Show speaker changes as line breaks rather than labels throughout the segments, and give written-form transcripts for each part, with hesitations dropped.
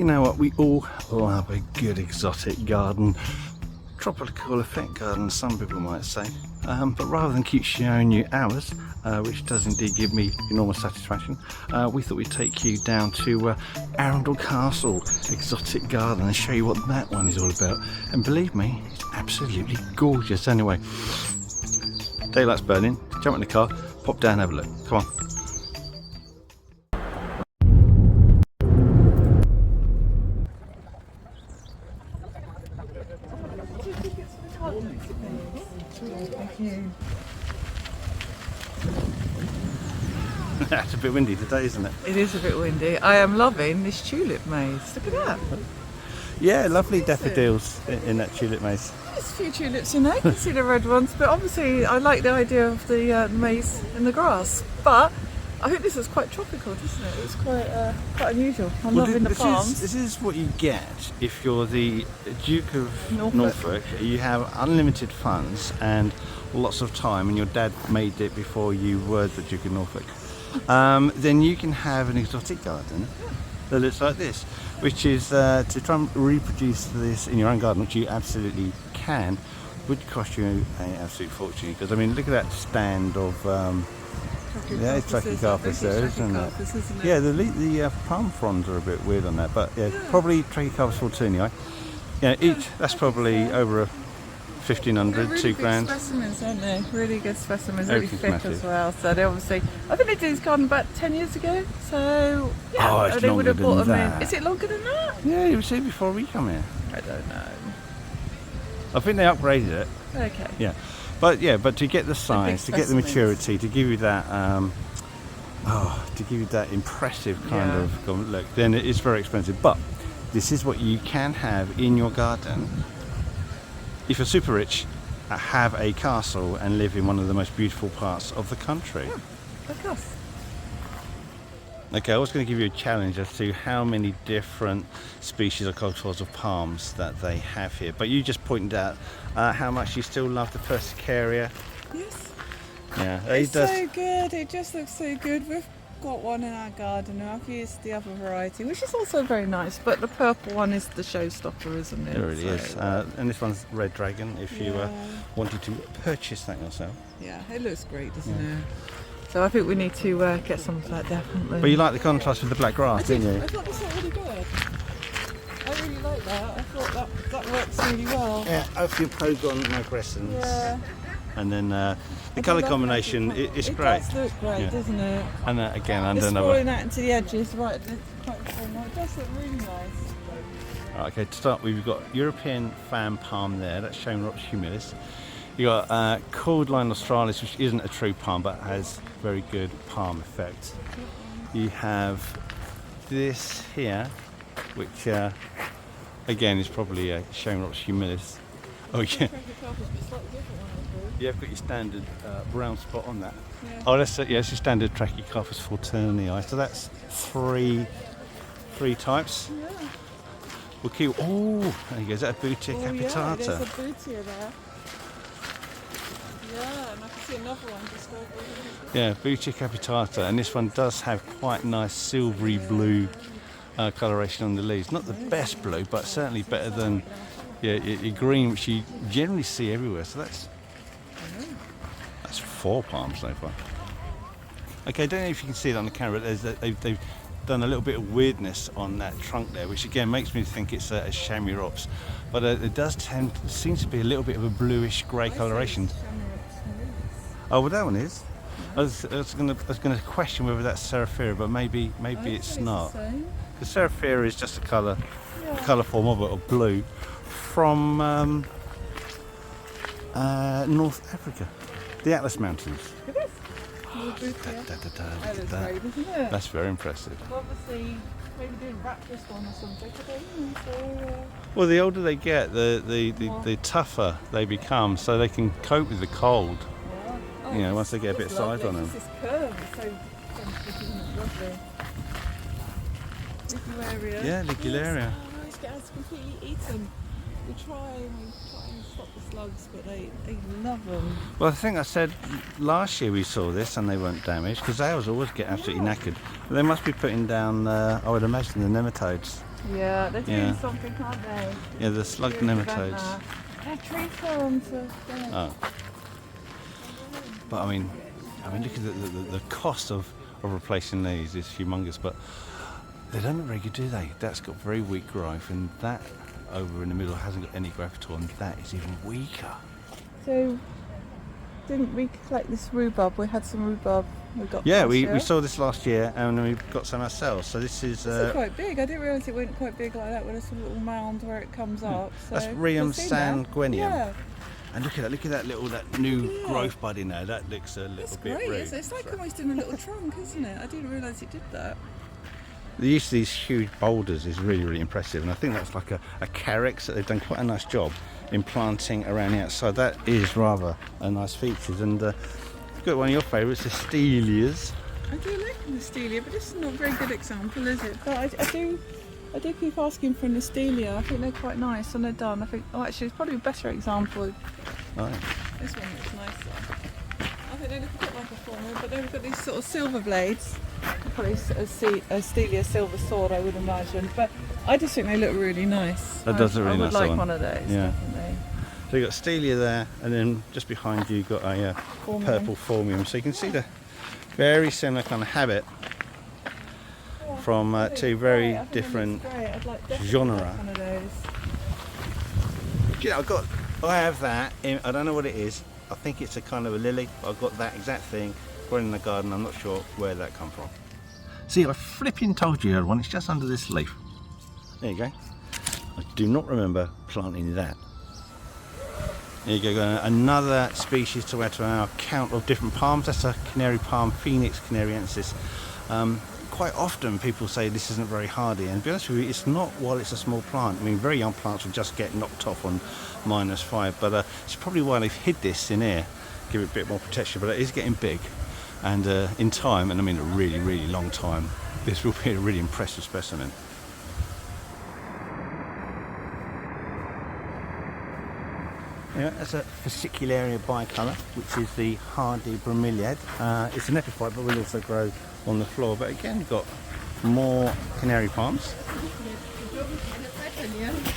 know what, we all love a good exotic garden, tropical effect garden, some people might say. But rather than keep showing you ours, which does indeed give me enormous satisfaction, we thought we'd take you down to Arundel Castle Exotic Garden and show you what that one is all about. And believe me, it's absolutely gorgeous. Anyway, daylight's burning, jump in the car, pop down and have a look. Come on.
Thank you.
It's a bit windy today, isn't it?
It is a bit windy. I am loving this tulip maze. Look at that.
Yeah, lovely daffodils in that tulip maze.
There's a few tulips in there. You can see the red ones, but obviously I like the idea of the maze in the grass. But I think this is quite tropical, isn't it? It's quite unusual. I'm loving the palms.
This is what you get if you're the Duke of Norfolk. You have unlimited funds and lots of time, and your dad made it before you were the Duke of Norfolk. Then you can have an exotic garden that looks like this, which is to try and reproduce this in your own garden, which you absolutely can, would cost you an absolute fortune. Because I mean, look at that stand of it's Trachycarpus there, isn't it? Yeah, the palm fronds are a bit weird on that, but yeah, probably Trachycarpus fortunei. Yeah, each that's probably over a 1,500,
really
2 grand.
Specimens, aren't they? Really good specimens, really
Everything's
thick
massive.
as well. So they obviously, I think they did this garden about 10 years ago. So yeah,
Oh, it's
they would have
longer
bought
than
them in.
that.
Is it longer than that?
Yeah, you was here before we come here.
I don't know.
I think they upgraded it.
Okay.
Yeah, but to get the size, to get the maturity, to give you that, impressive kind of look, then it is very expensive. But this is what you can have in your garden. If you're super rich, have a castle and live in one of the most beautiful parts of the country.
Yeah, of course.
Okay, I was going to give you a challenge as to how many different species or cultivars of palms that they have here, but you just pointed out how much you still love the Persicaria.
Yes.
Yeah,
It's so good. It just looks so good. We've got one in our garden now. I've used the other variety, which is also very nice, but the purple one is the showstopper, isn't it?
It really is. And this one's Red Dragon, if you wanted to purchase that yourself.
Yeah, it looks great, doesn't it? So I think we need to get some of that, definitely.
But you like the contrast with the black grass, didn't you?
I thought this looked really good. I really like that. I thought that works really well.
Yeah, a few Pogon Nigrescens.
Yeah.
And then the colour combination is great.
It does look great, doesn't it?
And again,
It's
under another.
falling out into the edges, right at the quite corner. It does look really nice.
Right, okay, to start with, we've got European fan palm there. That's Shamrock humilis. You got Cordyline australis, which isn't a true palm but has very good palm effect. You have this here, which again is probably a Shamrock humilis. Oh yeah. Yeah, I've got your standard brown spot on that. Yeah. Oh, that's it's your standard Trachycarpus fortunei. So that's three types.
Yeah.
We'll keep. Oh, there you go. Is that a Boutia capitata?
Yeah, there's a Boutia there. Yeah, and I can see another one just over there.
Yeah, Boutia capitata, and this one does have quite nice silvery blue coloration on the leaves. Not the best blue, but certainly better than your green, which you generally see everywhere. So that's 4 palms so far. Okay, I don't know if you can see it on the camera. They've done a little bit of weirdness on that trunk there, which again makes me think it's a Chamaerops, but it does seems to be a little bit of a bluish grey coloration. Oh, well, that one is. I was going to question whether that's Seraphira, but maybe it's not. The Seraphira is just a colour form of it, of blue, from North Africa, the Atlas Mountains. That's very impressive.
Obviously, maybe didn't wrap this one or something.
Well, the older they get, the tougher they become, so they can cope with the cold.
Oh,
you know, once they get a bit of size on them.
This is curved, so lovely. Ligularia.
Yeah, Ligularia.
Yes, it's completely eaten. We try and spot the slugs, but they love them.
Well, I think I said last year we saw this and they weren't damaged because they always get absolutely knackered. But they must be putting down, I would imagine, the nematodes.
Yeah, they're doing something, aren't they?
Yeah, the slug nematodes.
Their tree ferns are dead.
Oh. But I mean, look at the cost of replacing these is humongous. But they don't look very good, do they? That's got very weak growth, and that over in the middle hasn't got any growth at all, and that is even weaker.
So, didn't we collect this rhubarb? We had some rhubarb.
We saw this last year, and we got some ourselves. So this is
quite big. I didn't realise it went quite big like that. With a little mound where it comes up. So
that's Rheum sanguineum.
Yeah.
And look at that new growth bud in there. That looks a little bit
great.
rude.
It's like almost in a little trunk, isn't it? I didn't realise it did that.
The use of these huge boulders is really, really impressive, and I think that's like a carex that they've done quite a nice job in planting around the outside. That is rather a nice feature. And you've got one of your favourites, the Stelias.
I do like the Stelia, but this is not a very good example, is it? But I do keep asking for an Astelia. I think they're quite nice when they're done. I think, actually, it's probably a better example.
Right.
This one looks nicer. I think they look a bit like a former, but they've got these sort of silver blades. Probably a Stelia silver sword, I would imagine. But I just think they look really nice.
That does look really nice.
I would like one of those, definitely.
So you've got Stelia there, and then just behind you you've got a purple Formium. So you can see the very similar kind of habit from two very different genera. You know, I have that. I don't know what it is. I think it's a kind of a lily, but I've got that exact thing growing in the garden. I'm not sure where that come from. See, I flipping told you everyone, it's just under this leaf. There you go. I do not remember planting that. There you go, another species to add to our count of different palms. That's a Canary Palm, Phoenix canariensis. Quite often people say this isn't very hardy, and to be honest with you, it's not while it's a small plant. I mean, very young plants will just get knocked off on -5, but it's probably why they've hid this in here, give it a bit more protection, but it is getting big. And in time, and I mean a really, really long time, this will be a really impressive specimen. Yeah, that's a Fascicularia bicolour, which is the hardy bromeliad. It's an epiphyte, but will also grow on the floor. But again, you've got more Canary Palms.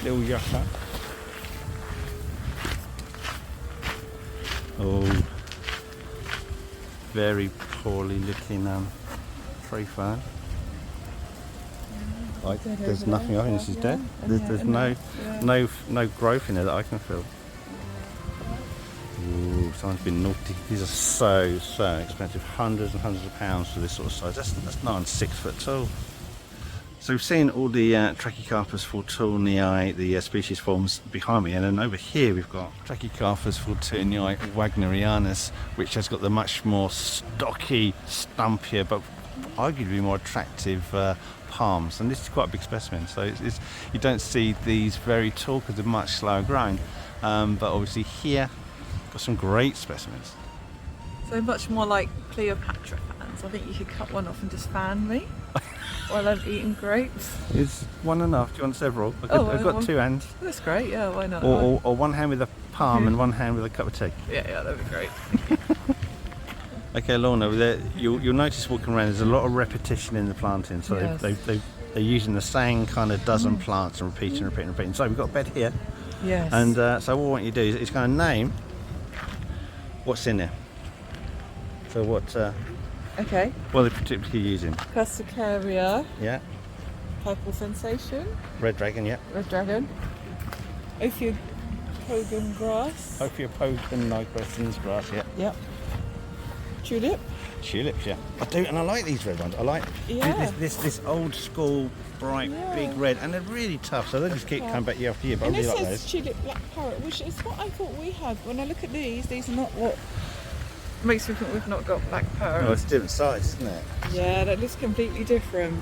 Little yucca. Oh, very poorly looking tree fern. There's nothing. I think this is dead. There's no growth in there that I can feel. Ooh, someone's been naughty. These are so expensive. Hundreds and hundreds of pounds for this sort of size. That's not 6 foot tall. So we've seen all the Trachycarpus fortunei, the species forms behind me, and then over here we've got Trachycarpus fortunei wagnerianus, which has got the much more stocky, stumpier, but arguably more attractive palms. And this is quite a big specimen, so you don't see these very tall because they're much slower growing. But obviously here, got some great specimens.
So much more like Cleopatra fans. I think you should cut one off and just fan me while I'm eating grapes.
Is one enough? Do you want several? I've got 2 hands.
That's great, yeah, why not?
Or one hand with a palm and one hand with a cup of tea.
Yeah, that'd be great.
Okay, Lorna, you'll notice walking around there's a lot of repetition in the planting. So
yes.
they're using the same kind of dozen plants and repeating. So we've got a bed here.
Yes.
And so what I want you to do is kind of name what's in there. So what are they particularly using?
Cassiocaria.
Yeah.
Purple Sensation.
Red Dragon, yeah.
Red Dragon. Ophiopogon grass.
Ophiopogon nigrescens grass, yeah.
Yep. Tulip.
Tulips, yeah. I do, and I like these red ones. I like this old school, bright, big red, and they're really tough, so they just keep coming back year after year, but I really like those.
Tulip Black Parrot, which is what I thought we had. When I look at these are not what makes me think we've not got black parrot.
Oh, it's a different size, isn't it?
Yeah, that looks completely different.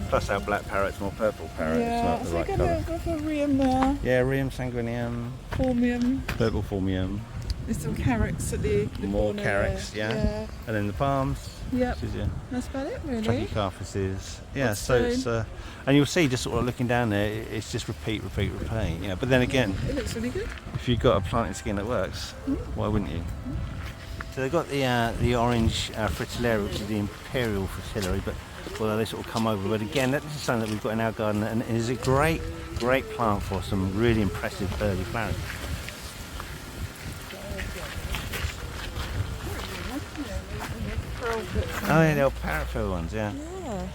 Plus our black parrot's more purple parrot.
Yeah,
it's not the right
colour. Go for Rheum there.
Yeah, Rheum sanguineum.
Formium.
Purple Formium.
There's some carrots at the
More
corner
carrots,
there.
yeah. And then the palms.
Yep.
Which is your
That's about it, really.
Trachycarphases. Yeah,
What's
so it's and you'll see just sort of looking down there, it's just repeat. You know, but then again,
It looks really good.
if you've got a planting scheme that works, why wouldn't you? So they've got the orange fritillary, which is the imperial fritillary, but although they sort of come over. But again, that's something that we've got in our garden, and it is a great plant for some really impressive early flowering. Oh yeah, the old parrotfield ones, yeah.
Yeah.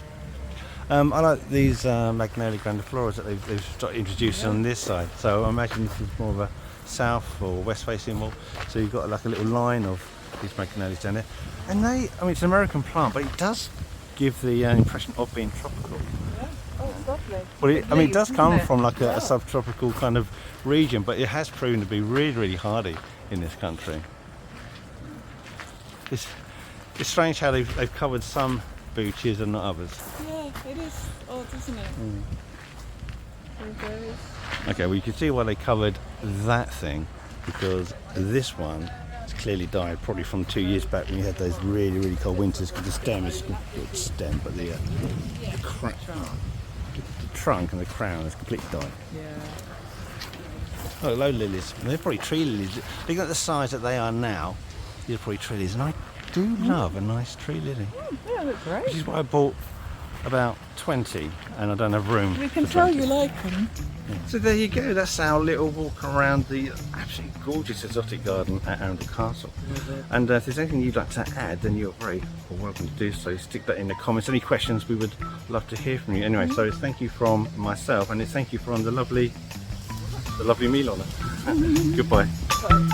I like these Magnolia grandifloras that they've started introducing on this side. So I imagine this is more of a south or west facing wall. So you've got like a little line of these magnolias down there. And I mean it's an American plant, but it does give the impression of being tropical.
Yeah. Oh, it's lovely.
Well, I mean it does come
Isn't it?
from like a
Yeah.
subtropical kind of region, but it has proven to be really hardy in this country. It's strange how they've covered some booches and not others.
Yeah, it is odd, isn't it? There it goes.
Okay, well you can see why they covered that thing, because this one has clearly died probably from 2 years back when you had those really cold winters, because the stem is not stem, but the trunk and the crown has completely died.
Yeah.
Oh, low lilies. They're probably tree lilies. Look at the size that they are now. These are probably tree lilies, and I do love a nice tree lily.
Yeah, they look great.
Which is why I bought about 20, and I don't have room.
We can
for
tell
20.
you like them.
So there you go, that's our little walk around the absolutely gorgeous exotic garden at Arundel Castle. And if there's anything you'd like to add, then you're very welcome to do so. Stick that in the comments. Any questions, we would love to hear from you. Anyway, so it's thank you from myself, and it's thank you from the lovely me, Lorna. Goodbye.
Bye.